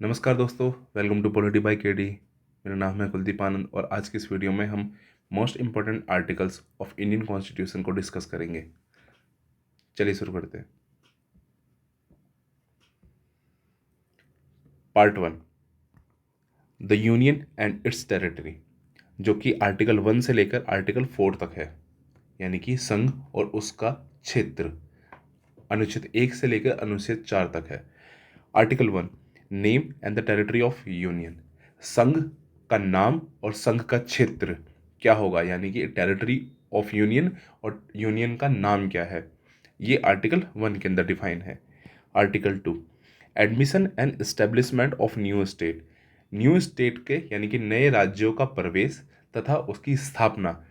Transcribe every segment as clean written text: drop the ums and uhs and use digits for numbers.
नमस्कार दोस्तों, welcome to polity by KD. मेरा नाम है कुलदीप आनंद और आज की इस वीडियो में हम most important articles of Indian constitution को डिस्कस करेंगे। चलिए शुरू करते हैं। Part 1, the union and it's territory, जो कि आर्टिकल 1 से लेकर आर्टिकल 4 तक है, यानी कि संघ और उसका क्षेत्र। अनुच्छेद 1 से लेकर अनुच्छेद 4 तक है। Article 1, name and the territory of union. संघ का नाम और संघ का क्षेत्र क्या होगा, यानी कि टेरिटरी ऑफ यूनियन और यूनियन का नाम क्या है, ये आर्टिकल 1 के अंदर डिफाइन है। Article 2, admission and establishment of new state. New state के यानी कि नए राज्यों का प्रवेश तथा उसकी स्थापना,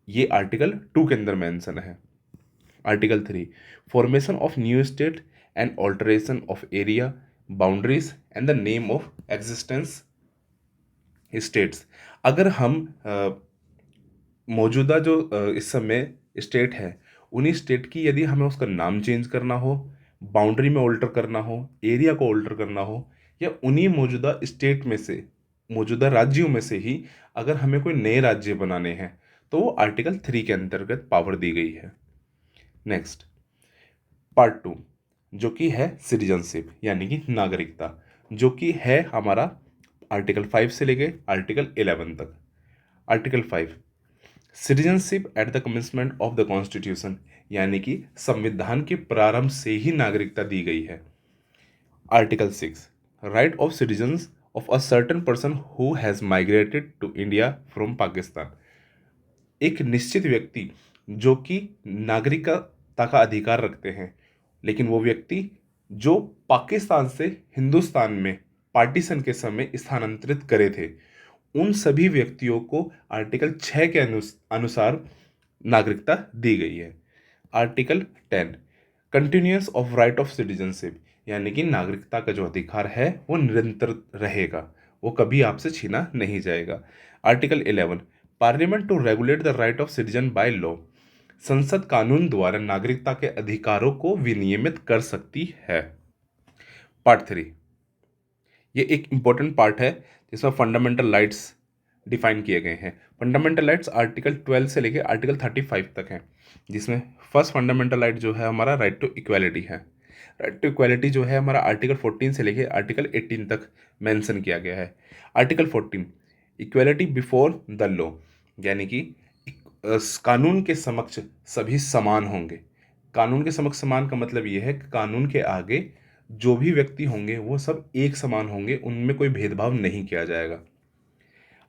ये आर्टिकल 2 के अंदर मेंशन है। Article 3, formation of new state and alteration of area, boundaries and the name of existence states. अगर हम मौजूदा जो इस समय स्टेट है, उन्हीं स्टेट की यदि हमें उसका नाम चेंज करना हो, बाउंड्री में ऑल्टर करना हो, एरिया को ऑल्टर करना हो, या उन्हीं मौजूदा स्टेट में से, मौजूदा राज्यों में से ही अगर हमें कोई नए राज्य बनाने हैं, तो वो आर्टिकल 3 के अंतर्गत पावर दी गई है। नेक्स्ट पार्ट 2, जो कि है सिटीजनशिप यानी कि नागरिकता, जो कि है हमारा आर्टिकल 5 से लेके आर्टिकल 11 तक। Article 5, citizenship at the commencement of the constitution, यानी कि संविधान के प्रारंभ से ही नागरिकता दी गई है। Article 6, right of citizens of a certain person who has migrated to India from Pakistan. एक निश्चित व्यक्ति जो कि नागरिकता का अधिकार रखते हैं, लेकिन वो व्यक्ति जो पाकिस्तान से हिंदुस्तान में पार्टीशन के समय स्थानांतरित करे थे, उन सभी व्यक्तियों को आर्टिकल 6 के अनुसार नागरिकता दी गई है। Article 10, continuous of right of citizenship, यानी कि नागरिकता का जो अधिकार है वो निरंतर रहेगा, वो कभी आपसे छीना नहीं जाएगा। Article 11, parliament to regulate the right of citizen by law, संसद कानून द्वारा नागरिकता के अधिकारों को विनियमित कर सकती है। पार्ट 3, ये एक इंपॉर्टेंट पार्ट है जिसमें फंडामेंटल राइट्स डिफाइन किए गए हैं। फंडामेंटल राइट्स आर्टिकल 12 से लेकर आर्टिकल 35 तक हैं, जिसमें फर्स्ट फंडामेंटल राइट जो है हमारा राइट टू इक्वालिटी है। राइट टू इक्वालिटी जो है हमारा आर्टिकल 14 से लेकर आर्टिकल 18 तक मेंशन किया गया है। Article 14, equality before the law, यानी कि कानून के समक्ष सभी समान होंगे। कानून के समक्ष समान का मतलब ये है कि कानून के आगे जो भी व्यक्ति होंगे वो सब एक समान होंगे, उनमें कोई भेदभाव नहीं किया जाएगा।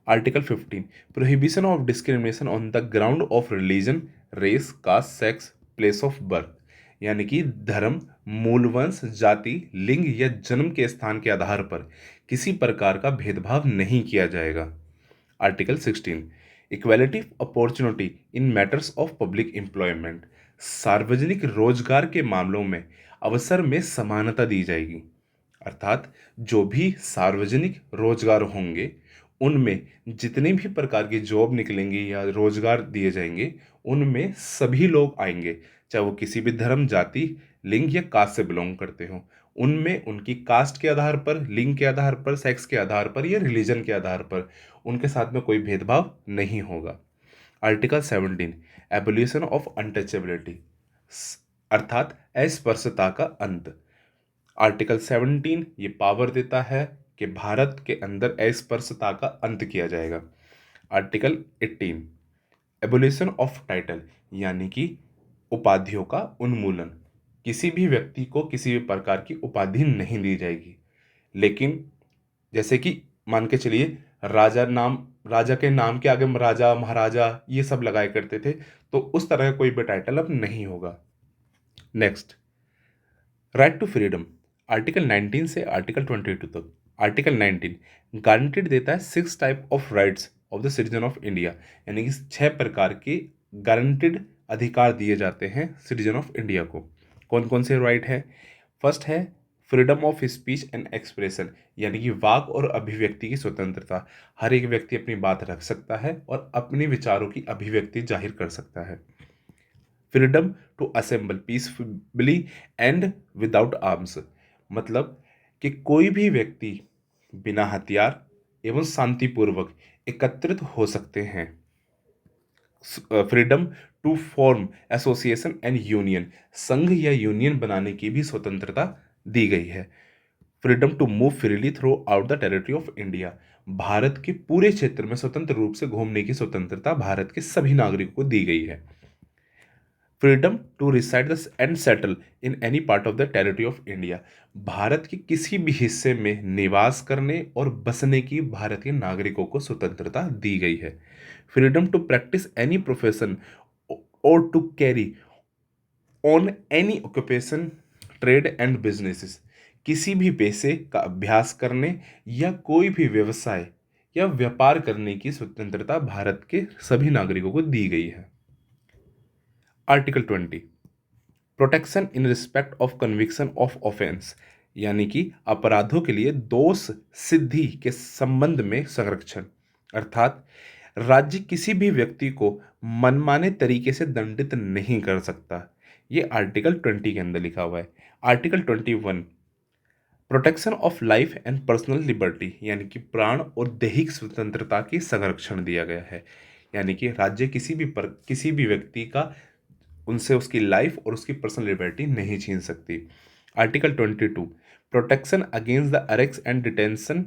Article 15, prohibition of discrimination on the ground of religion, race, caste, sex, place of birth, यानी कि धर्म, मूल वंश, जाति, लिंग या जन्म के स्थान के आधार पर किसी प्रकार का भेदभाव नहीं किया जाएगा। Article 16, equality opportunity in matters of public employment, सार्वजनिक रोजगार के मामलों में अवसर में समानता दी जाएगी। अर्थात जो भी सार्वजनिक रोजगार होंगे उनमें जितने भी प्रकार की जॉब निकलेंगी या रोजगार दिए जाएंगे, उनमें सभी लोग आएंगे, चाहे वो किसी भी धर्म, जाति, लिंग या कास्ट से बिलोंग करते हो। उनमें उनकी कास्ट के आधार पर, लिंग के आधार पर, सेक्स के आधार पर या रिलीजन के आधार पर उनके साथ में कोई भेदभाव नहीं होगा। आर्टिकल 17, एबोल्यूशन ऑफ अनटचेबिलिटी, अर्थात अस्पृश्यता का अंत। आर्टिकल 17 ये पावर देता है कि भारत के अंदर अस्पृश्यता का अंत किया जाएगा। आर्टिकल 18, एबोल्यूशन ऑफ टाइटल, यानी कि उपाधियों का उन्मूलन। किसी भी व्यक्ति को किसी भी प्रकार की उपाधि नहीं दी जाएगी, लेकिन जैसे कि मान के चलिए राजा के नाम के आगे राजा, महाराजा ये सब लगाए करते थे, तो उस तरह का कोई भी टाइटल अब नहीं होगा। Next, right to freedom, article 19 से आर्टिकल 22 तक। आर्टिकल 19 गारंटेड देता है 6 type of rights of the citizen of India, यानी कि 6 प्रकार के गारंटेड अधिकार दिए जाते हैं सिटीजन ऑफ इंडिया को। कौन कौन से राइट है? फर्स्ट है freedom of speech and expression, यानी कि वाक और अभिव्यक्ति की स्वतंत्रता। हर एक व्यक्ति अपनी बात रख सकता है और अपने विचारों की अभिव्यक्ति जाहिर कर सकता है। Freedom to assemble peacefully and without arms, मतलब कि कोई भी व्यक्ति बिना हथियार एवं शांतिपूर्वक एकत्रित हो सकते हैं। Freedom to form association and union, संघ या यूनियन बनाने की भी स्वतंत्रता दी गई है। Freedom to move freely throughout the territory of India, Bharat के पूरे क्षेत्र में स्वतंत्र रूप से घूमने की स्वतंत्रता भारत के सभी नागरिकों को दी गई है। Freedom to reside and settle in any part of the territory of India, Bharat के किसी भी हिस्से में निवास करने और बसने की भारत के नागरिकों को स्वतंत्रता दी गई है। Freedom to practise any profession और to carry on any occupation trade and businesses, किसी भी पेशे का अभ्यास करने या कोई भी व्यवसाय या व्यापार करने की स्वतंत्रता भारत के सभी नागरिकों को दी गई है। Article 20, protection in respect of conviction of offence, यानी कि अपराधों के लिए दोष सिद्धि के संबंध में संरक्षण, अर्थात राज्य किसी भी व्यक्ति को मनमाने तरीके से दंडित नहीं कर सकता। ये आर्टिकल 20 के अंदर लिखा हुआ है। Article 21, protection of life and personal liberty, यानी कि प्राण और दैहिक स्वतंत्रता की संरक्षण दिया गया है। यानी कि राज्य किसी भी व्यक्ति का उनसे उसकी लाइफ और उसकी पर्सनल लिबर्टी नहीं छीन सकती। Article 22, protection against the arrest and detention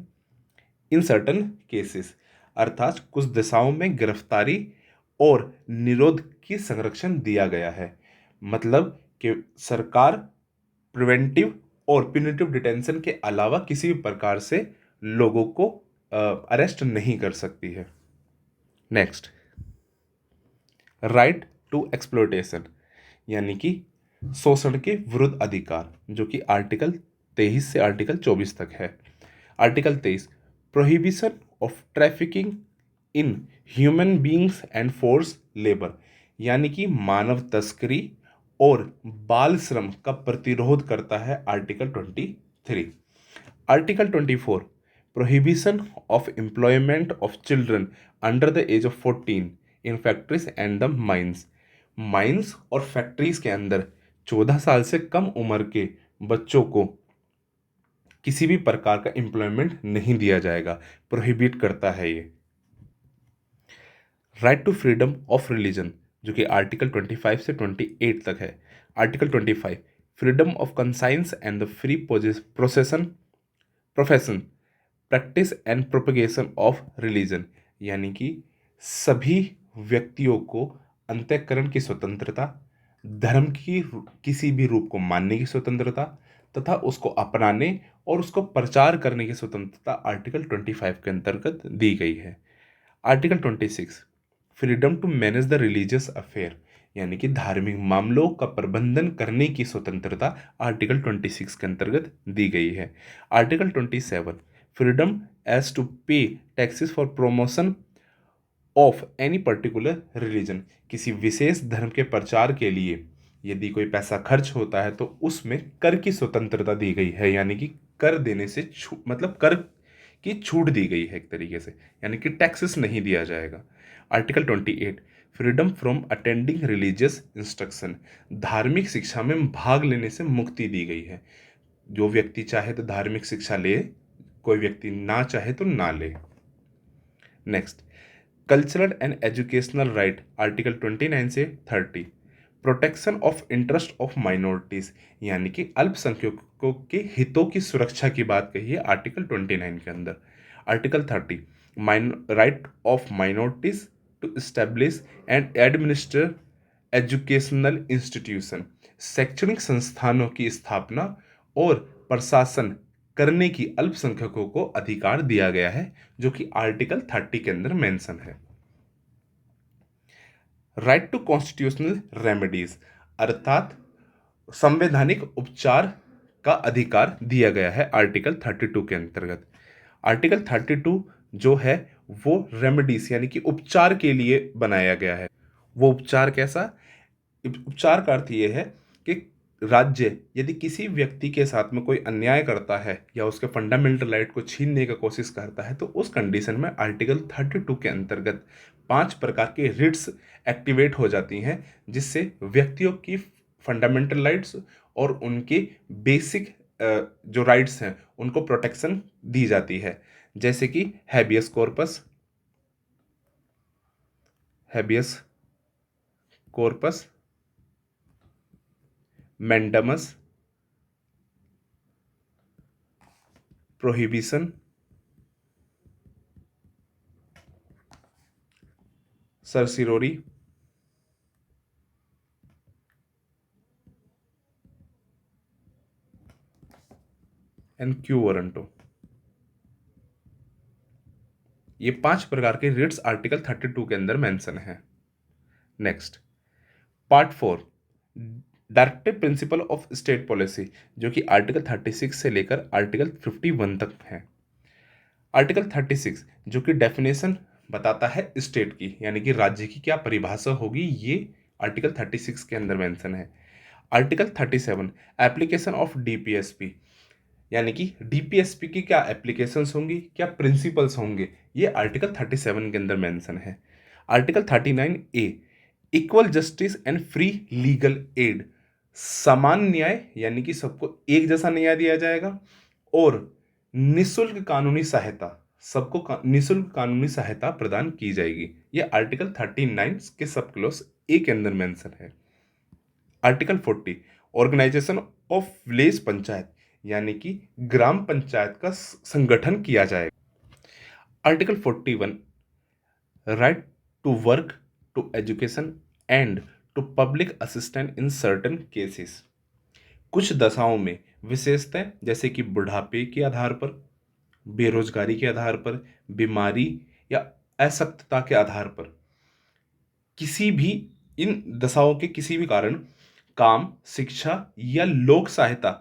in certain cases, अर्थात कुछ दिशाओं में गिरफ्तारी और निरोध की संरक्षण दिया गया है। मतलब कि सरकार प्रिवेंटिव और प्यूनिटिव डिटेंशन के अलावा किसी भी प्रकार से लोगों को अरेस्ट नहीं कर सकती है। नेक्स्ट, राइट टू एक्सप्लॉयटेशन, यानी कि शोषण के विरुद्ध अधिकार, जो कि आर्टिकल 23 से आर्टिकल 24 तक है। Article 23, prohibition of trafficking in human beings and force labour, यानी कि मानव तस्करी और बाल श्रम का प्रतिरोध करता है article 23। Article 24, prohibition of employment of children under the age of 14 in factories and the mines, mines और फैक्ट्रीज के अंदर 14 साल से कम उम्र के बच्चों को किसी भी प्रकार का एम्प्लॉयमेंट नहीं दिया जाएगा, प्रोहिबिट करता है ये। Right to freedom of religion, जो कि आर्टिकल 25 से 28 तक है। Article 25, freedom of conscience and the free profession practice and propagation of religion, यानी कि सभी व्यक्तियों को अंतःकरण की स्वतंत्रता, धर्म की किसी भी रूप को मानने की स्वतंत्रता तथा उसको अपनाने और उसको प्रचार करने की स्वतंत्रता आर्टिकल 25 के अंतर्गत दी गई है। Article 26, freedom to manage the religious affair, यानी कि धार्मिक मामलों का प्रबंधन करने की स्वतंत्रता आर्टिकल 26 के अंतर्गत दी गई है। आर्टिकल 27, फ्रीडम एज टू पे taxes for promotion of any particular religion, किसी विशेष धर्म के प्रचार के लिए यदि कोई पैसा खर्च होता है तो उसमें कर की स्वतंत्रता दी गई है, यानी कि कर देने से मतलब कर की छूट दी गई है एक तरीके से, यानी कि टैक्सेस नहीं दिया जाएगा। Article 28, freedom from attending religious instruction, धार्मिक शिक्षा में भाग लेने से मुक्ति दी गई है। जो व्यक्ति चाहे तो धार्मिक शिक्षा ले, कोई व्यक्ति ना चाहे तो ना ले। Next, cultural and educational right, article 29 से 30, protection of interest of minorities, यानी कि अल्पसंख्यकों के हितों की सुरक्षा की बात कही है आर्टिकल 29 के अंदर। Article 30, right of minorities to establish and administer educational institution, शैक्षणिक संस्थानों की स्थापना और प्रशासन करने की अल्पसंख्यकों को अधिकार दिया गया है, जो कि आर्टिकल 30 के अंदर मेंशन है। राइट टू कॉन्स्टिट्यूशनल रेमेडीज, अर्थात संवैधानिक उपचार का अधिकार दिया गया है आर्टिकल 32 के अंतर्गत। आर्टिकल 32 जो है वो रेमेडीज यानी कि उपचार के लिए बनाया गया है। वो उपचार कैसा? उपचार का अर्थ ये है कि राज्य यदि किसी व्यक्ति के साथ में कोई अन्याय करता है या उसके फंडामेंटल राइट को छीनने की कोशिश करता है तो उस कंडीशन में आर्टिकल 32 के अंतर्गत 5 प्रकार के रिट्स एक्टिवेट हो जाती हैं, जिससे व्यक्तियों की फंडामेंटल राइट्स और उनके बेसिक जो राइट्स हैं उनको प्रोटेक्शन दी जाती है, जैसे कि habeas corpus, mandamus, prohibition, certiorari and quo warranto. ये 5 प्रकार के रिट्स आर्टिकल 32 के अंदर मेंशन है। Next, part 4, directive principle of state policy, जो कि आर्टिकल 36 से लेकर आर्टिकल 51 तक है। आर्टिकल 36 जो कि डेफिनेशन बताता है स्टेट की, यानी कि राज्य की क्या परिभाषा होगी, ये आर्टिकल 36 के अंदर मेंशन है। आर्टिकल 37 एप्लीकेशन ऑफ डीपीएसपी, यानी कि डीपीएसपी की क्या एप्लीकेशंस होंगी, क्या प्रिंसिपल्स होंगे, ये आर्टिकल 37 के अंदर मेंशन है। Article 39 A, equal justice and free legal aid, समान न्याय यानी कि सबको एक जैसा न्याय दिया जाएगा, और निशुल्क कानूनी सहायता, सबको निशुल्क कानूनी सहायता प्रदान की जाएगी। ये आर्टिकल 39 के सब क्लॉज ए के अंदर मेंशन है। Article 40 organisation of village panchayat, यानी कि ग्राम पंचायत का संगठन किया जाएगा। Article 41 right to work, to education and to public assistant in certain cases, कुछ दशाओं में विशेषतः जैसे कि बुढ़ापे के आधार पर, बेरोजगारी के आधार पर, बीमारी या अशक्तता के आधार पर, किसी भी इन दशाओं के किसी भी कारण काम, शिक्षा या लोक सहायता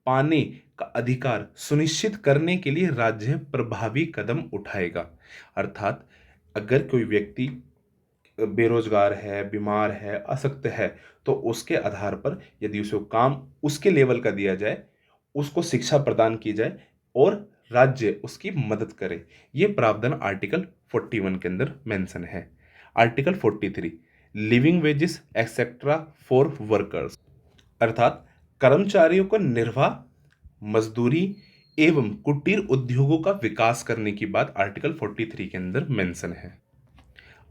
पाने का अधिकार सुनिश्चित करने के लिए राज्य प्रभावी कदम उठाएगा। अर्थात अगर कोई व्यक्ति बेरोजगार है, बीमार है, अशक्त है, तो उसके आधार पर यदि उसको काम उसके लेवल का दिया जाए, उसको शिक्षा प्रदान की जाए और राज्य उसकी मदद करे। ये प्रावधान आर्टिकल 41 के अंदर मेंशन है। Article 43 living wages etcetera for workers, अर्थात कर्मचारियों को निर्वाह, मजदूरी एवं कुटीर उद्योगों का विकास करने की बात आर्टिकल 43 के अंदर मेंशन है।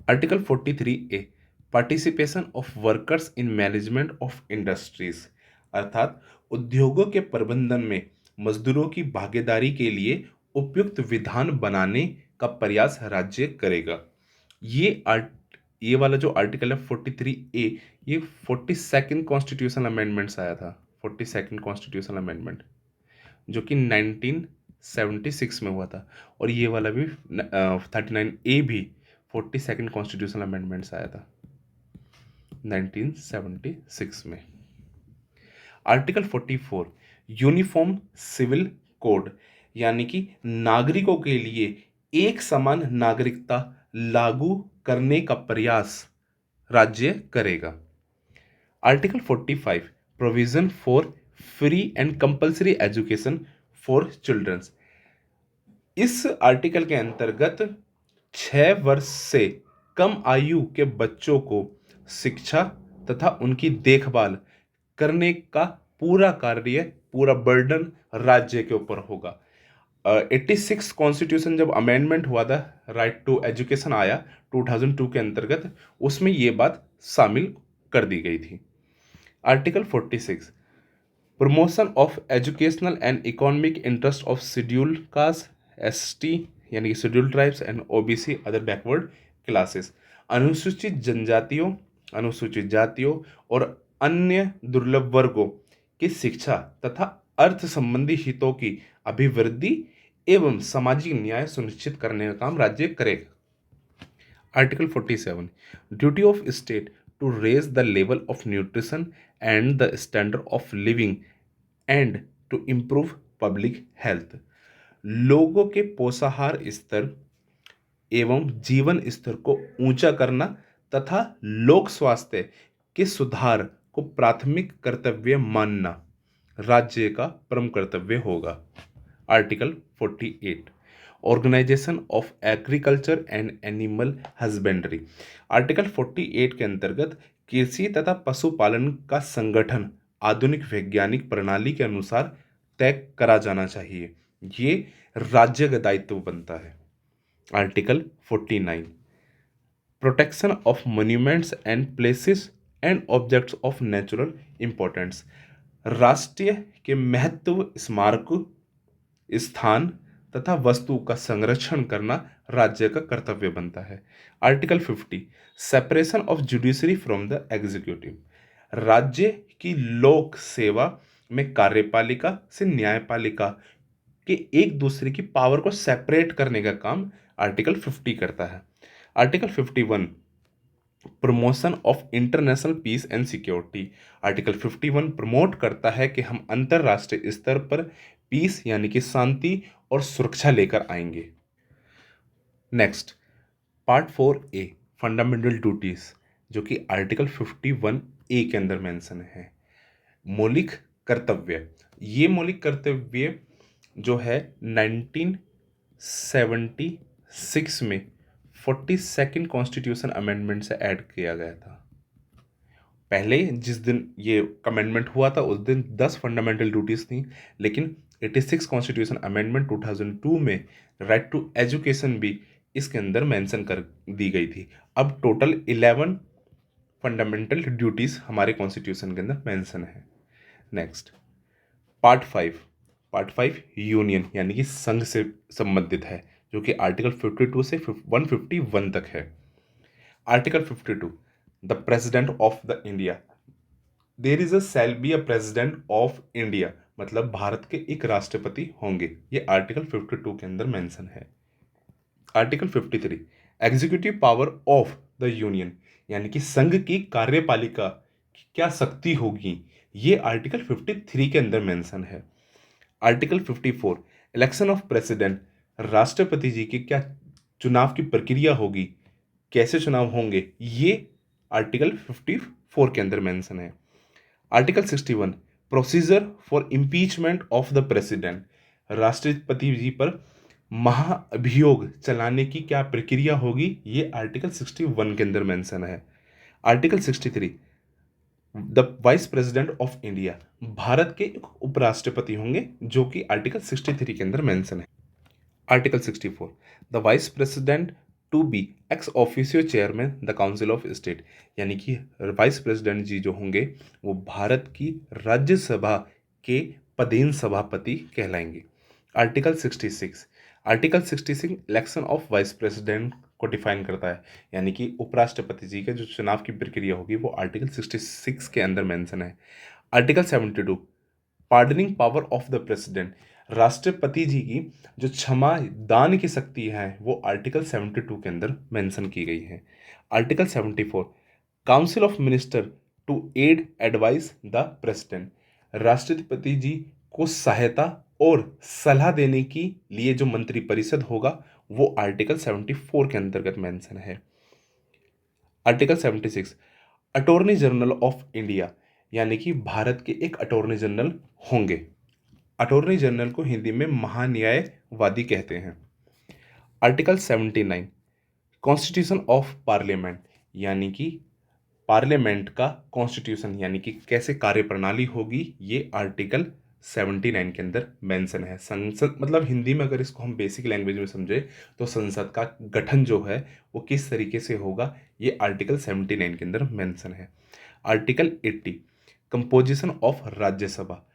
Article 43 A participation of workers in management of industries, अर्थात उद्योगों के प्रबंधन में मजदूरों की भागीदारी के लिए उपयुक्त विधान बनाने का प्रयास राज्य करेगा। ये वाला जो आर्टिकल है 43 ए, ये 42nd कॉन्स्टिट्यूशनल अमेंडमेंट्स आया था, 42nd कॉन्स्टिट्यूशनल अमेंडमेंट जो कि 1976 में हुआ था, और ये वाला भी 39 ए भी 42nd कॉन्स्टिट्यूशनल अमेंडमेंट्स आया था 1976 में। आर्टिकल 44 यूनिफॉर्म सिविल कोड, यानी कि नागरिकों के लिए एक समान नागरिकता लागू करने का प्रयास राज्य करेगा। Article 45 provision for free and compulsory education for childrens, इस आर्टिकल के अंतर्गत 6 वर्ष से कम आयु के बच्चों को शिक्षा तथा उनकी देखभाल करने का पूरा कार्य, पूरा बर्डन राज्य के ऊपर होगा। 86 कॉन्स्टिट्यूशन जब अमेंडमेंट हुआ था, राइट टू एजुकेशन आया 2002 के अंतर्गत, उसमें ये बात शामिल कर दी गई थी। Article 46 promotion of educational and economic interest of scheduled caste, ST यानी कि scheduled tribes and OBC other backward classes, अनुसूचित जनजातियों, अनुसूचित जातियों और अन्य दुर्लभ वर्गों की शिक्षा तथा अर्थ संबंधी हितों की अभिवृद्धि एवं सामाजिक न्याय सुनिश्चित करने का काम राज्य करेगा। Article 47 duty of state to raise the level of nutrition and the standard of living and to improve public health, लोगों के पोषाहार स्तर एवं जीवन स्तर को ऊंचा करना तथा लोक स्वास्थ्य के सुधार को प्राथमिक कर्तव्य मानना राज्य का परम कर्तव्य होगा। Article 48 organisation of agriculture and animal husbandry, article 48 के अंतर्गत कृषि तथा पशुपालन का संगठन आधुनिक वैज्ञानिक प्रणाली के अनुसार तय करा जाना चाहिए। ये राज्य का दायित्व बनता है। Article 49, protection of monuments and places and objects of natural importance, राष्ट्रीय के महत्व, स्मारक, स्थान तथा वस्तु का संरक्षण करना राज्य का कर्तव्य बनता है। Article 50, separation of judiciary from the executive, राज्य की लोक सेवा में कार्यपालिका से न्यायपालिका के एक दूसरे की पावर को सेपरेट करने का काम आर्टिकल 50 करता है। Article 51, promotion of international peace and security, article 51 promote करता है कि हम अंतरराष्ट्रीय स्तर पर पीस यानी कि शांति और सुरक्षा लेकर आएंगे। Next, part 4A, fundamental duties, जो कि आर्टिकल 51A के अंदर मेंशन है। मौलिक कर्तव्य, ये मौलिक कर्तव्य जो है 1976 में 42nd कॉन्स्टिट्यूशन अमेंडमेंट से ऐड किया गया था। पहले जिस दिन ये अमेंडमेंट हुआ था उस दिन 10 फंडामेंटल ड्यूटीज थी, लेकिन 86 कॉन्स्टिट्यूशन अमेंडमेंट 2002 में राइट टू एजुकेशन भी इसके अंदर मेंशन कर दी गई थी। अब टोटल 11 फंडामेंटल ड्यूटीज हमारे कॉन्स्टिट्यूशन के अंदर मेंशन है। नेक्स्ट, पार्ट 5 यूनियन यानी कि संघ से संबंधित है, जो कि आर्टिकल 52 से 151 तक है। Article 52, the president of the India, there is a shall be a president of India, मतलब भारत के एक राष्ट्रपति होंगे। ये आर्टिकल 52 के अंदर मेंशन है। Article 53, executive power of the union, यानी कि संघ की कार्यपालिका की क्या शक्ति होगी, ये आर्टिकल 53 के अंदर मेंशन है। आर्टिकल 54, इलेक्शन ऑफ प्रेसिडेंट, राष्ट्रपति जी की क्या चुनाव की प्रक्रिया होगी, कैसे चुनाव होंगे, ये आर्टिकल 54 के अंदर मेंशन है। Article 61, procedure for impeachment of the president, राष्ट्रपति जी पर महाअभियोग चलाने की क्या प्रक्रिया होगी, ये आर्टिकल 61 के अंदर मेंशन है। Article 63, the vice president of India, Bharat के एक उपराष्ट्रपति होंगे, जो कि आर्टिकल 63 के अंदर मेंशन है। Article 64, the vice president to be ex officio chairman the council of state, यानी कि वाइस प्रेसिडेंट जी जो होंगे वो भारत की राज्यसभा के पदेन सभापति कहलाएंगे। Article 66, election of vice president को डिफाइन करता है, यानी कि उपराष्ट्रपति जी के जो चुनाव की प्रक्रिया होगी वो आर्टिकल 66 के अंदर मेंशन है। Article 72, pardoning power of the president, राष्ट्रपति जी की जो क्षमा दान की शक्ति है वो आर्टिकल 72 के अंदर मेंशन की गई है। Article 74, council of minister to aid advise the president, राष्ट्रपति जी को सहायता और सलाह देने के लिए जो मंत्री परिषद होगा वो आर्टिकल 74 के अंतर्गत मेंशन है। Article 76, attorney general of India, यानी कि भारत के एक अटॉर्नी जनरल होंगे। अटॉर्नी जनरल को हिंदी में महान्यायवादी कहते हैं। आर्टिकल 79, कॉन्स्टिट्यूशन ऑफ पार्लियामेंट, यानी कि पार्लियामेंट का कॉन्स्टिट्यूशन यानी कि कैसे कार्यप्रणाली होगी, ये आर्टिकल 79 के अंदर मेंशन है। संसद मतलब हिंदी में अगर इसको हम बेसिक लैंग्वेज में समझे तो संसद का गठन जो है वो किस तरीके से होगा, ये आर्टिकल 79 के अंदर मेंशन है। Article 80, composition of Rajya Sabha,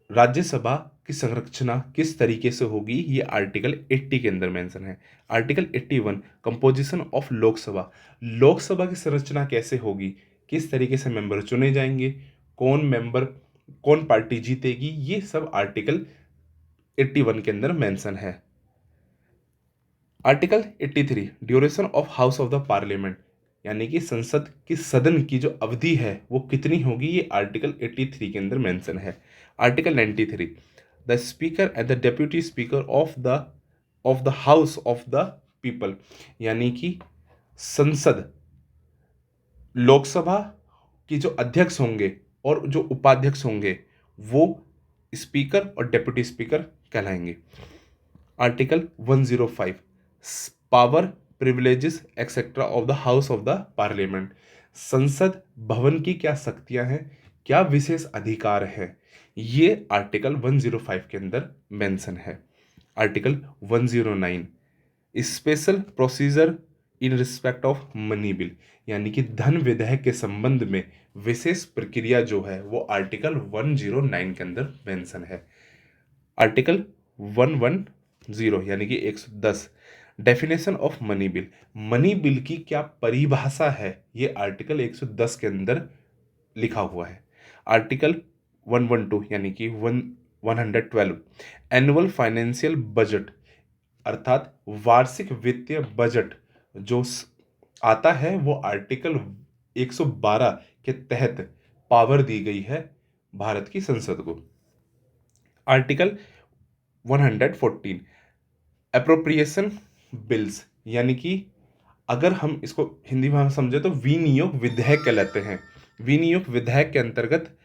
Rajya Sabha की संरचना किस तरीके से होगी, ये आर्टिकल 80 के अंदर मेंशन है। Article 81, composition of Lok Sabha, Lok Sabha की संरचना कैसे होगी, किस तरीके से मेंबर चुने जाएंगे, कौन मेंबर कौन पार्टी जीतेगी, ये सब आर्टिकल 81 के अंदर मेंशन है। Article 83, duration of house of the parliament, यानी कि संसद की सदन की जो अवधि है वो कितनी होगी, ये आर्टिकल 83 के अंदर मेंशन है। Article 93, the speaker and the deputy speaker of the house of the people, यानी कि संसद लोकसभा की जो अध्यक्ष होंगे और जो उपाध्यक्ष होंगे वो स्पीकर और डेप्यूटी स्पीकर कहलाएंगे। Article 105, power privileges etcetera of the house of the parliament, संसद भवन की क्या शक्तियां हैं, क्या विशेष अधिकार है, ये आर्टिकल 105 के अंदर मेंशन है। Article 109 special procedure in respect of money bill, यानी कि धन विधेयक के संबंध में विशेष प्रक्रिया जो है वो आर्टिकल 109 के अंदर मेंशन है। आर्टिकल 110 यानी कि 110 definition of money bill, money bill की क्या परिभाषा है, ये आर्टिकल 110 के अंदर लिखा हुआ है। आर्टिकल 112 यानी कि 112 एनुअल फाइनेंशियल बजट, अर्थात वार्षिक वित्तीय बजट जो आता है वो आर्टिकल 112 के तहत पावर दी गई है भारत की संसद को। आर्टिकल 114 अप्रोप्रिएशन बिल्स, यानी कि अगर हम इसको हिंदी में समझे तो विनियोग विधेयक कहलाते हैं। विनियोग विधेयक के अंतर्गत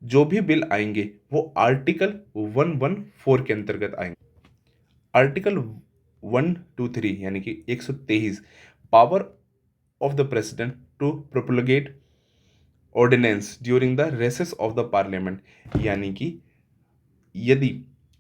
जो भी बिल आएंगे वो आर्टिकल 114 के अंतर्गत आएंगे। आर्टिकल 123 यानी कि 123 power of the president to promulgate ordinance during the recess of the parliament, यानी कि यदि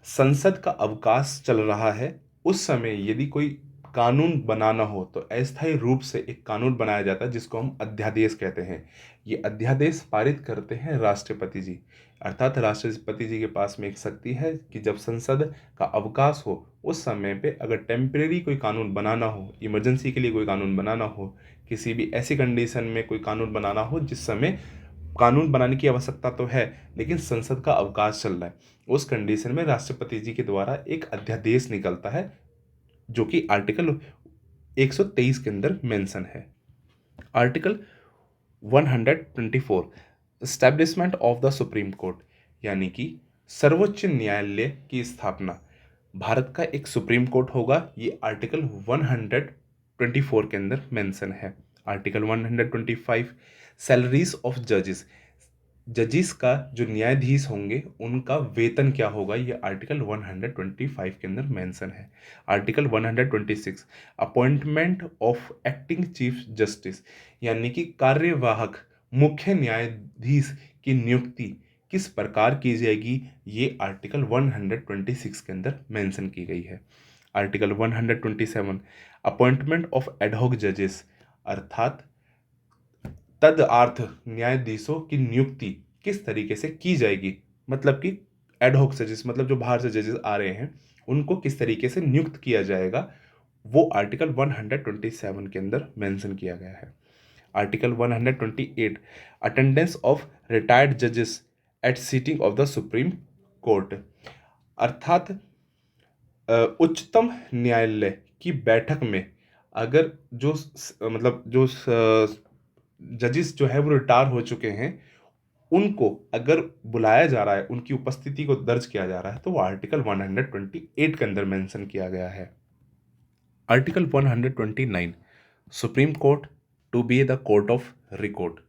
संसद का अवकाश चल रहा है उस समय यदि कोई कानून बनाना हो तो अस्थायी रूप से एक कानून बनाया जाता है जिसको हम अध्यादेश कहते हैं। ये अध्यादेश पारित करते हैं राष्ट्रपति जी, अर्थात राष्ट्रपति जी के पास में एक शक्ति है कि जब संसद का अवकाश हो उस समय पे अगर टेम्परेरी कोई कानून बनाना हो, इमरजेंसी के लिए कोई कानून बनाना हो, किसी भी ऐसी कंडीशन में कोई कानून बनाना हो जिस समय कानून बनाने की आवश्यकता तो है लेकिन संसद का अवकाश चल रहा है, उस कंडीशन में राष्ट्रपति जी के द्वारा एक अध्यादेश निकलता है जो कि आर्टिकल 123 के अंदर मेंशन है। Article 124 establishment of the supreme court, यानी कि सर्वोच्च न्यायालय की स्थापना। भारत का एक सुप्रीम कोर्ट होगा, ये आर्टिकल 124 के अंदर मेंशन है। आर्टिकल 125 सैलरीज ऑफ जजेस, जजेस का जो न्यायाधीश होंगे उनका वेतन क्या होगा, ये आर्टिकल 125 के अंदर मेंशन है। Article 126 appointment of acting chief justice, यानी कि कार्यवाहक मुख्य न्यायाधीश की नियुक्ति किस प्रकार की जाएगी, ये आर्टिकल 126 के अंदर मेंशन की गई है। आर्टिकल 127 अपॉइंटमेंट ऑफ एडहॉक जजेस, अर्थात तदर्थ न्यायाधीशों की नियुक्ति किस तरीके से की जाएगी, मतलब कि एडहॉक जजेस मतलब जो बाहर से जजेस आ रहे हैं उनको किस तरीके से नियुक्त किया जाएगा, वो आर्टिकल 127 के अंदर मेंशन किया गया है। आर्टिकल 128 अटेंडेंस ऑफ रिटायर्ड जजेस at sitting of the supreme court, अर्थात उच्चतम न्यायालय की बैठक में अगर जो मतलब जो जजेस जो है वो रिटायर हो चुके हैं उनको अगर बुलाया जा रहा है, उनकी उपस्थिति को दर्ज किया जा रहा है तो वो आर्टिकल 128 के अंदर मेंशन किया गया है। Article 129 supreme court to be the court of record,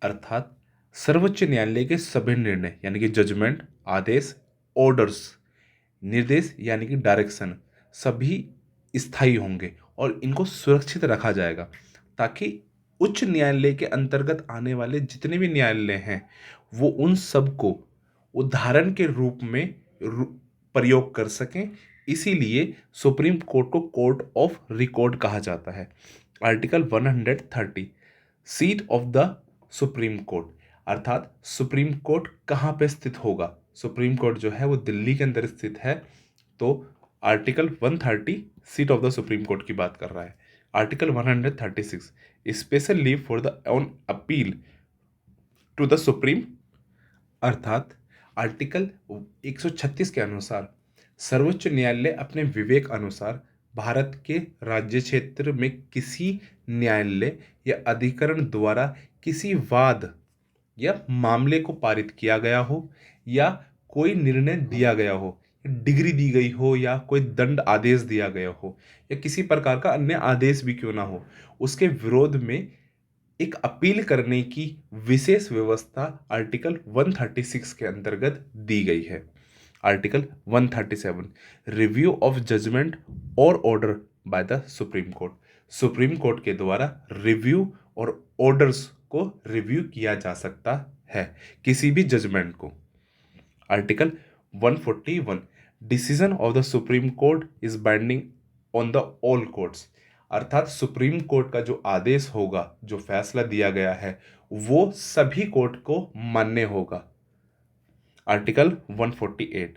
अर्थात सर्वोच्च न्यायालय के सभी निर्णय यानी कि जजमेंट, आदेश, ऑर्डर्स, निर्देश यानी कि डायरेक्शन सभी स्थायी होंगे और इनको सुरक्षित रखा जाएगा ताकि उच्च न्यायालय के अंतर्गत आने वाले जितने भी न्यायालय हैं वो उन सब को उदाहरण के रूप में प्रयोग कर सकें, इसीलिए सुप्रीम कोर्ट को कोर्ट ऑफ रिकॉर्ड कहा जाता है। Article 130 seat of the supreme court, अर्थात सुप्रीम कोर्ट कहाँ पे स्थित होगा, सुप्रीम कोर्ट जो है वो दिल्ली के अंदर स्थित है, तो article 130 seat of the supreme court की बात कर रहा है। Article 136 special leave for the on appeal to the supreme, अर्थात आर्टिकल 136 के अनुसार सर्वोच्च न्यायालय अपने विवेक अनुसार भारत के राज्य क्षेत्र में किसी न्यायालय या अधिकरण द्वारा किसी वाद या मामले को पारित किया गया हो या कोई निर्णय दिया गया हो, डिग्री दी गई हो या कोई दंड आदेश दिया गया हो या किसी प्रकार का अन्य आदेश भी क्यों ना हो, उसके विरोध में एक अपील करने की विशेष व्यवस्था आर्टिकल 136 के अंतर्गत दी गई है। आर्टिकल 137 रिव्यू ऑफ जजमेंट और order by the supreme court, supreme court के द्वारा रिव्यू और ऑर्डर्स को रिव्यू किया जा सकता है किसी भी जजमेंट को। Article 141, decision of the supreme court is binding on the all courts, अर्थात सुप्रीम कोर्ट का जो आदेश होगा, जो फैसला दिया गया है, वो सभी कोर्ट को मान्य होगा। Article 148,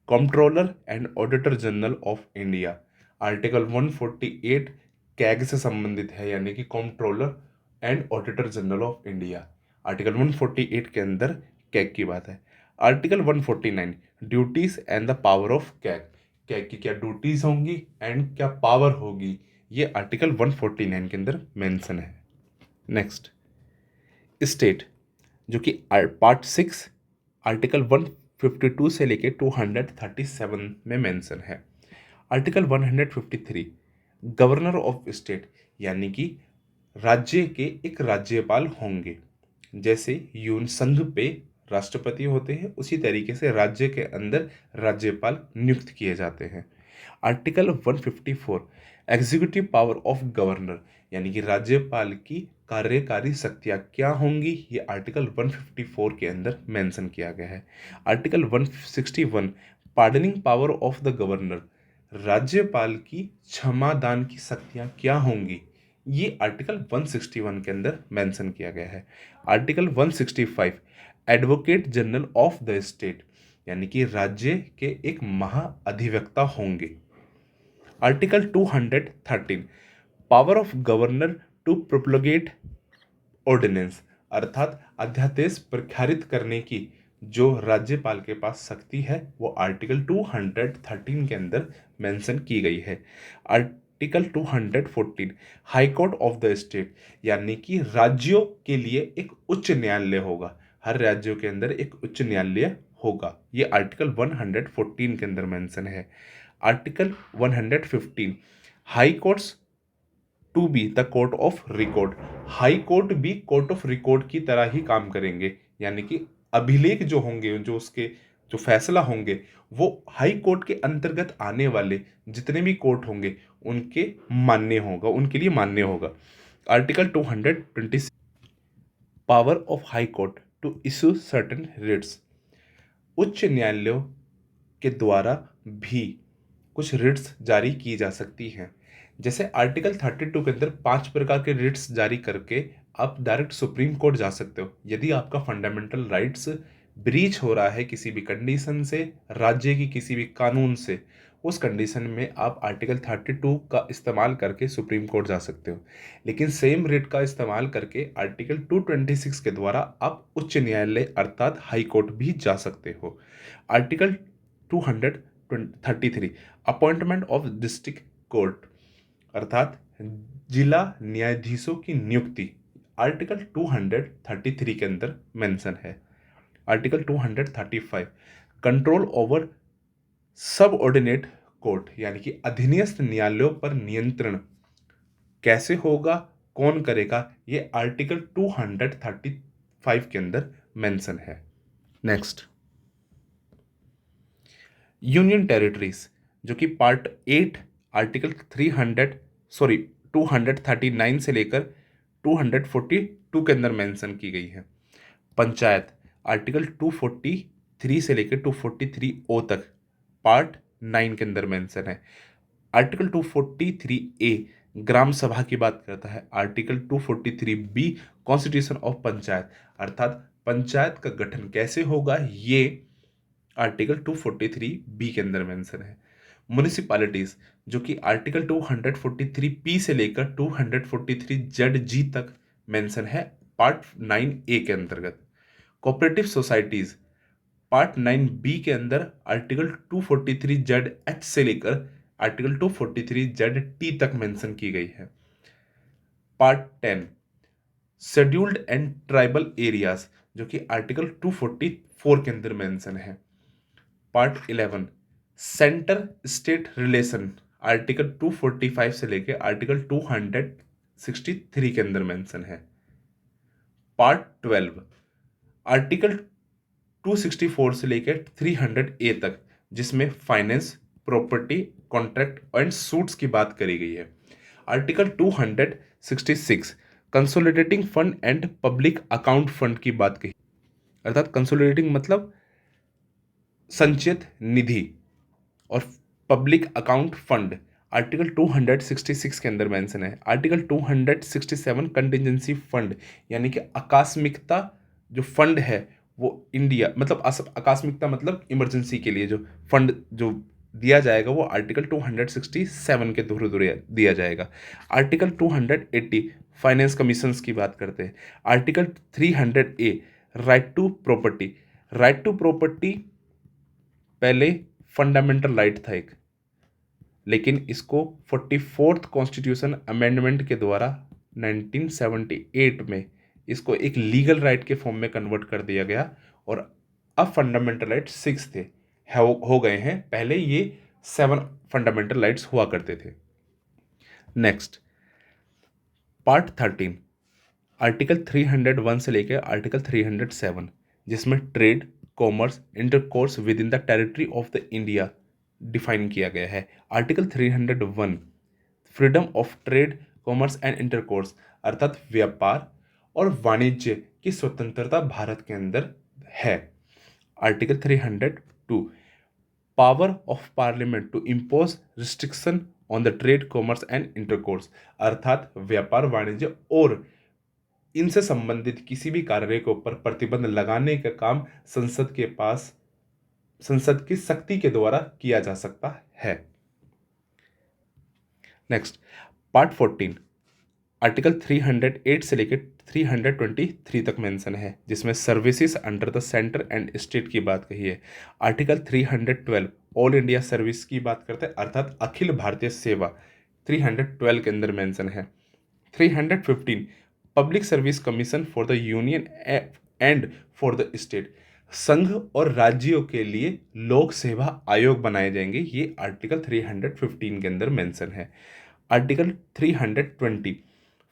controller and auditor general of India. Article 148 CAG से संबंधित है, यानी कि controller and auditor general of India. Article 148 के अंदर कैग की बात है। Article 149, duties and the power of CAG. CAG की क्या ड्यूटीज होंगी एंड क्या पावर होगी, ये आर्टिकल 149 के अंदर मेंशन है। नेक्स्ट, स्टेट, जो कि पार्ट 6 आर्टिकल 152 से लेके 237 में मेंशन है। आर्टिकल 153, गवर्नर ऑफ स्टेट, यानी कि राज्य के एक राज्यपाल होंगे। जैसे यून संघ पे राष्ट्रपति होते हैं, उसी तरीके से राज्य के अंदर राज्यपाल नियुक्त किए जाते हैं। Article 154, executive power of governor, यानी कि राज्यपाल की कार्यकारी शक्तियाँ क्या होंगी, ये आर्टिकल 154 के अंदर मेंशन किया गया है। Article 161, pardoning power of the governor, राज्यपाल की क्षमादान की शक्तियाँ क्या होंगी, ये आर्टिकल 161 के अंदर मेंशन किया गया है। Article 165, advocate general of the state, यानी कि राज्य के एक महाअधिवक्ता होंगे। Article 213, power of governor to promulgate ordinance, अर्थात अध्यादेश प्रख्यारित करने की जो राज्यपाल के पास शक्ति है, वो आर्टिकल 213 के अंदर मेंशन की गई है। Article 214, high court of the state, यानी कि राज्यों के लिए एक उच्च न्यायालय होगा। हर राज्यों के अंदर एक उच्च न्यायालय होगा, ये आर्टिकल 114 के अंदर मेंशन है। Article 115, high courts to be the court of record, high court भी कोर्ट ऑफ रिकॉर्ड की तरह ही काम करेंगे, यानी कि अभिलेख जो होंगे, जो उसके जो फैसला होंगे, वो हाई कोर्ट के अंतर्गत आने वाले जितने भी कोर्ट होंगे उनके मान्य होगा, उनके लिए मान्य होगा। Article 226, power of high court to issue certain writs, उच्च न्यायालयों के द्वारा भी कुछ रिट्स जारी की जा सकती हैं। जैसे आर्टिकल 32 के अंदर 5 प्रकार के रिट्स जारी करके आप डायरेक्ट सुप्रीम कोर्ट जा सकते हो। यदि आपका फंडामेंटल राइट्स ब्रीच हो रहा है किसी भी कंडीशन से, राज्य की किसी भी कानून से, उस कंडीशन में आप आर्टिकल 32 का इस्तेमाल करके सुप्रीम कोर्ट जा सकते हो। लेकिन सेम रिट का इस्तेमाल करके आर्टिकल 226 के द्वारा आप उच्च न्यायालय अर्थात हाई कोर्ट भी जा सकते हो। Article 233, appointment of district court, अर्थात जिला न्यायाधीशों की नियुक्ति, आर्टिकल 233 के अंदर मेंशन है। आर्टिकल 235, कंट्रोल ओवर सब ऑर्डिनेट कोर्ट, यानी कि अधीनस्थ न्यायालयों पर नियंत्रण कैसे होगा, कौन करेगा, ये आर्टिकल 235 के अंदर मेंशन है। नेक्स्ट, यूनियन टेरिटरीज, जो कि पार्ट 8 आर्टिकल 239 से लेकर 242 के अंदर मेंशन की गई है। पंचायत, आर्टिकल 243 से लेकर 243 ओ तक पार्ट 9 के अंदर मेंशन है। आर्टिकल 243 ए ग्राम सभा की बात करता है। Article 243 B constitution of panchayat, अर्थात पंचायत का गठन कैसे होगा, ये आर्टिकल 243 बी के अंदर मेंशन है। म्युनिसिपैलिटीज, जो कि आर्टिकल 243 पी से लेकर 243 जेड जी तक मेंशन है पार्ट 9 ए के अंतर्गत। कोऑपरेटिव सोसाइटीज, पार्ट 9 बी के अंदर आर्टिकल 243 जेड एच से लेकर आर्टिकल 243 जेड टी तक मेंशन की गई है। Part 10, scheduled and tribal areas, जो कि आर्टिकल 244 के अंदर मेंशन है। Part 11, centre state relation, article 245 से लेके आर्टिकल 263 के अंदर मेंशन है। पार्ट 12, आर्टिकल 264 से लेकर 300 ए तक, जिसमें finance, property, contract and suits की बात करी गई है। Article 266, consolidating fund and public account fund की बात कही, अर्थात कंसोलिडेटिंग मतलब संचित निधि और पब्लिक अकाउंट फंड आर्टिकल 266 के अंदर मेंशन है। आर्टिकल 267 कंटिजेंसी फंड यानी कि आकस्मिकता जो फंड है वो इंडिया मतलब आकस्मिकता मतलब इमरजेंसी के लिए जो फंड जो दिया जाएगा वो आर्टिकल 267 के थ्रू दिया जाएगा। आर्टिकल 280 फाइनेंस कमीशंस की बात करते हैं। Article 300 A right to property. Right to property पहले फंडामेंटल राइट था एक, लेकिन इसको 44th कॉन्स्टिट्यूशन अमेंडमेंट के द्वारा 1978 में इसको एक लीगल राइट के फॉर्म में कन्वर्ट कर दिया गया और अब फंडामेंटल राइट 6 थे हो गए हैं। पहले ये 7 फंडामेंटल राइट्स हुआ करते थे। नेक्स्ट पार्ट 13 आर्टिकल 301 से लेकर आर्टिकल 307 जिसमें trade commerce intercourse with in the territory of the India define किया गया है। Article 301 freedom of trade commerce and intercourse अर्थात व्यापार और वाणिज्य की स्वतंत्रता भारत के अंदर है। Article 302 power of parliament to impose restriction on the trade commerce and intercourse अर्थात व्यापार वाणिज्य और इनसे संबंधित किसी भी कार्य के ऊपर प्रतिबंध लगाने का काम संसद की शक्ति के द्वारा किया जा सकता है। नेक्स्ट पार्ट 14 आर्टिकल 308 से लेकर 323 तक मेंशन है जिसमें services under the centre and state की बात कही है। आर्टिकल 312 ऑल इंडिया सर्विस की बात करते हैं अर्थात अखिल भारतीय सेवा 312 के अंदर मेंशन है। 315 public service commission for the union and for the state संघ और राज्यों के लिए लोक सेवा आयोग बनाए जाएंगे, ये आर्टिकल 315 के अंदर मेंशन है। Article 320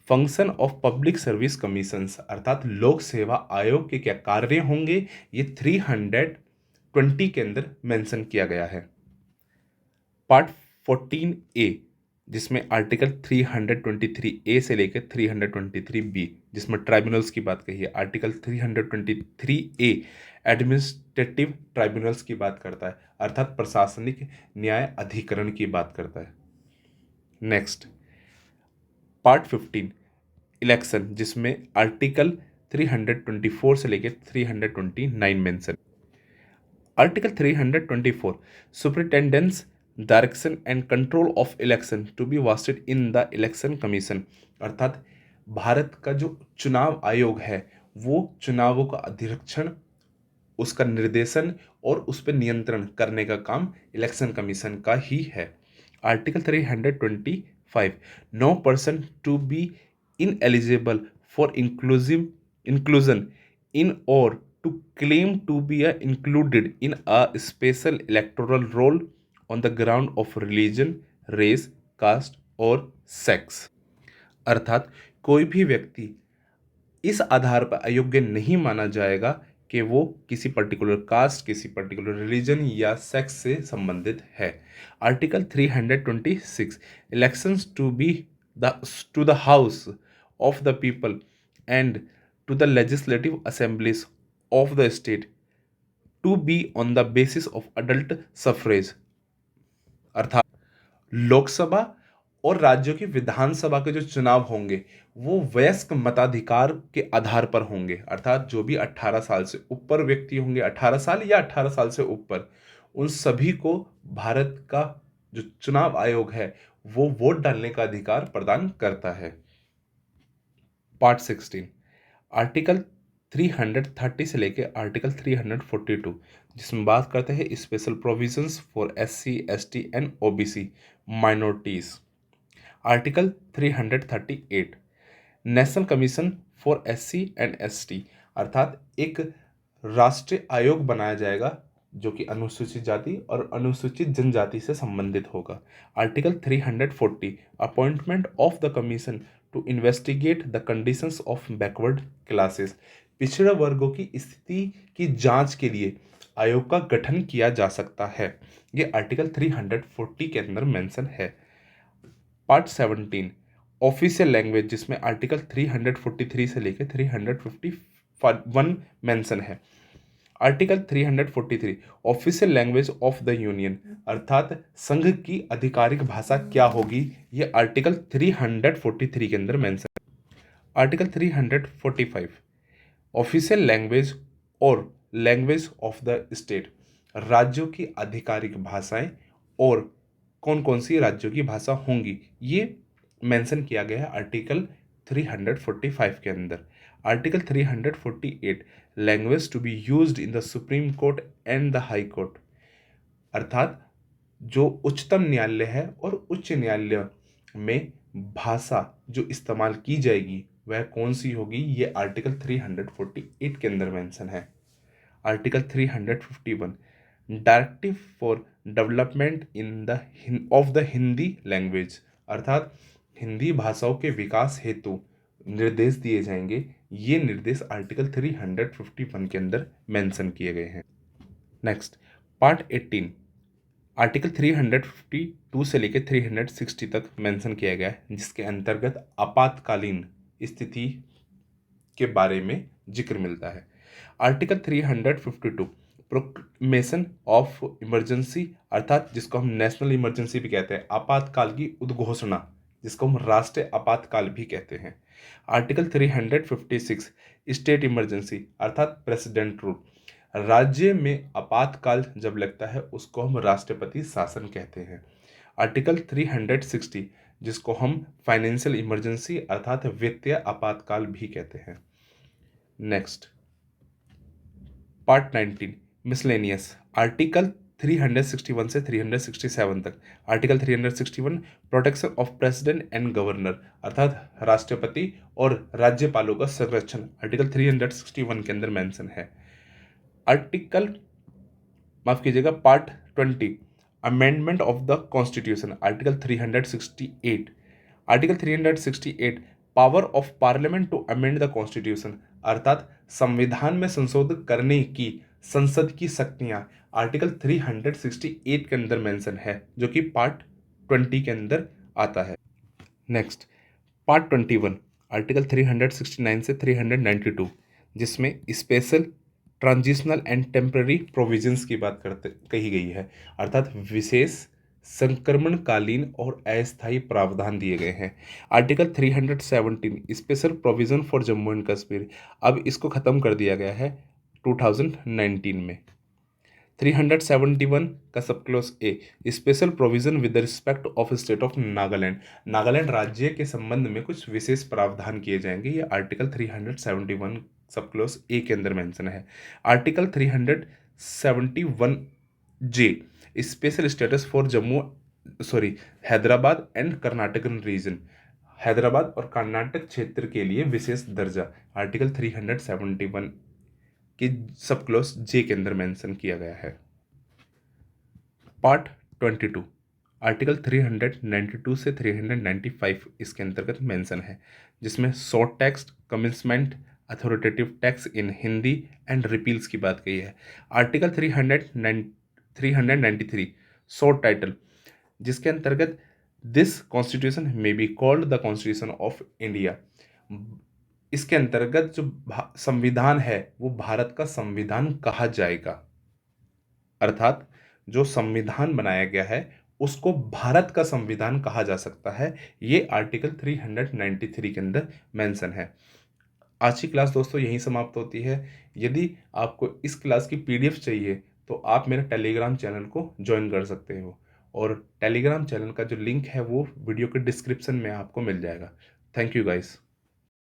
function of public service commissions अर्थात लोक सेवा आयोग के क्या कार्य होंगे, ये 320 के अंदर मेंशन किया गया है। पार्ट 14 ए जिसमें आर्टिकल 323 ए से लेकर 323 बी जिसमें ट्राइब्यूनल्स की बात कही है। आर्टिकल 323 ए एडमिनिस्ट्रेटिव ट्राइब्यूनल्स की बात करता है अर्थात प्रशासनिक न्याय अधिकरण की बात करता है। नेक्स्ट पार्ट 15 इलेक्शन जिसमें आर्टिकल 324 से लेकर 329 mention. Article 324 superintendence direction and control of election to be vested in the election commission अर्थात भारत का जो चुनाव आयोग है वो चुनावों का अधिरक्षण उसका निर्देशन और उस पर नियंत्रण करने का काम इलेक्शन कमीशन का ही है। Article 325 no person to be ineligible for inclusion in और to claim to be included in a special electoral roll on the ground of religion, race, caste और sex अर्थात कोई भी व्यक्ति इस आधार पर अयोग्य नहीं माना जाएगा कि वो किसी पर्टिकुलर कास्ट किसी पर्टिकुलर रिलीजन या सेक्स से संबंधित है। Article 326 elections to the house of the people and to the legislative assemblies of the state to be on the basis of adult suffrage अर्थात लोकसभा और राज्यों की विधानसभा के जो चुनाव होंगे वो वयस्क मताधिकार के आधार पर होंगे अर्थात जो भी 18 साल से ऊपर व्यक्ति होंगे 18 साल या 18 साल से ऊपर उन सभी को भारत का जो चुनाव आयोग है वो वोट डालने का अधिकार प्रदान करता है। पार्ट 16 आर्टिकल 330 से लेके आर्टिकल 342 जिसमें बात करते हैं special provisions for SC ST and OBC minorities. Article 338 national commission for SC and ST अर्थात एक राष्ट्रीय आयोग बनाया जाएगा जो कि अनुसूचित जाति और अनुसूचित जनजाति से संबंधित होगा। Article 340 appointment of the commission to investigate the conditions of backward classes पिछड़े वर्गों की स्थिति की जांच के लिए आयोग का गठन किया जा सकता है, ये आर्टिकल 340 के अंदर मेंशन है। पार्ट 17 ऑफिशियल लैंग्वेज जिसमें आर्टिकल 343 से लेकर 351 मेंशन है। Article 343 official language of the union, अर्थात संघ की आधिकारिक भाषा क्या होगी, ये आर्टिकल 343 के अंदर मेंशन। आर्टिकल 345 ऑफिशियल लैंग्वेज और लैंग्वेज ऑफ द स्टेट, राज्यों की आधिकारिक भाषाएं और कौन कौन सी राज्यों की भाषा होंगी, ये मेंशन किया गया है आर्टिकल 345 के अंदर। Article 348 language to be used in the supreme court and the high court, अर्थात जो उच्चतम न्यायालय है और उच्च न्यायालय में भाषा जो इस्तेमाल की जाएगी वह कौन सी होगी, ये आर्टिकल 348 के अंदर मेंशन है। Article 351 directive for development in the of the Hindi language, अर्थात हिंदी भाषाओं के विकास हेतु निर्देश दिए जाएंगे, ये निर्देश आर्टिकल 351 के अंदर मेंशन किए गए हैं। नेक्स्ट पार्ट 18 आर्टिकल 352 से लेकर 360 तक मेंशन किया गया है, जिसके अंतर्गत आपातकालीन स्थिति के बारे में जिक्र मिलता है। आर्टिकल 352 प्रोक्लेमेशन ऑफ इमरजेंसी, अर्थात जिसको हम नेशनल इमरजेंसी भी कहते हैं, आपातकाल की उद्घोषणा जिसको हम राष्ट्रीय आपातकाल भी कहते हैं। आर्टिकल 356 स्टेट इमरजेंसी, अर्थात प्रेसिडेंट रूल, राज्य में आपातकाल जब लगता है उसको हम राष्ट्रपति शासन कहते हैं। आर्टिकल 360 जिसको हम फाइनेंशियल इमरजेंसी अर्थात वित्तीय आपातकाल भी कहते हैं। नेक्स्ट पार्ट 19 मिसलेनियस, आर्टिकल 361 से 367 तक। Article 361 protection of president and governor, अर्थात राष्ट्रपति और राज्यपालों का संरक्षण, आर्टिकल 361 के अंदर मेंशन है। आर्टिकल माफ कीजिएगा part 20 amendment of the constitution, article 368। Article 368 power of parliament to amend the constitution, अर्थात संविधान में संशोधन करने की संसद की शक्तियां, आर्टिकल 368 के अंदर मेंशन है, जो कि पार्ट 20 के अंदर आता है। नेक्स्ट पार्ट 21 आर्टिकल 369 से 392, जिसमें special transitional and temporary provisions की बात कही गई है, अर्थात विशेष संक्रमणकालीन और अस्थायी प्रावधान दिए गए हैं। Article 317 special provision for Jammu and Kashmir, अब इसको ख़त्म कर दिया गया है 2019 में। 371 का सब close A special provision with respect of state of Nagaland, Nagaland राज्य के संबंध में कुछ विशेष प्रावधान किए जाएंगे, ये आर्टिकल 371 सब क्लोज ए के अंदर मेंशन है। Article 371 J special status for Hyderabad and Karnataka region, Hyderabad और कर्नाटक क्षेत्र के लिए विशेष दर्जा, आर्टिकल 371 की सब क्लोज जे के अंदर मेंशन किया गया है। पार्ट 22 आर्टिकल 392 से 395 इसके अंतर्गत मेंशन है, जिसमें short text commencement authoritative text in Hindi and repeals की बात कही है। आर्टिकल 393 शॉर्ट टाइटल, जिसके अंतर्गत this constitution may be called the constitution of India, इसके अंतर्गत जो संविधान है वो भारत का संविधान कहा जाएगा, अर्थात जो संविधान बनाया गया है उसको भारत का संविधान कहा जा सकता है, ये आर्टिकल 393 के अंदर मेंशन है। आज की क्लास दोस्तों यहीं समाप्त होती है। यदि आपको इस क्लास की पीडीएफ चाहिए तो आप मेरे टेलीग्राम चैनल को ज्वाइन कर सकते हो, और टेलीग्राम चैनल का जो लिंक है वो वीडियो के डिस्क्रिप्शन में आपको मिल जाएगा। Thank you guys.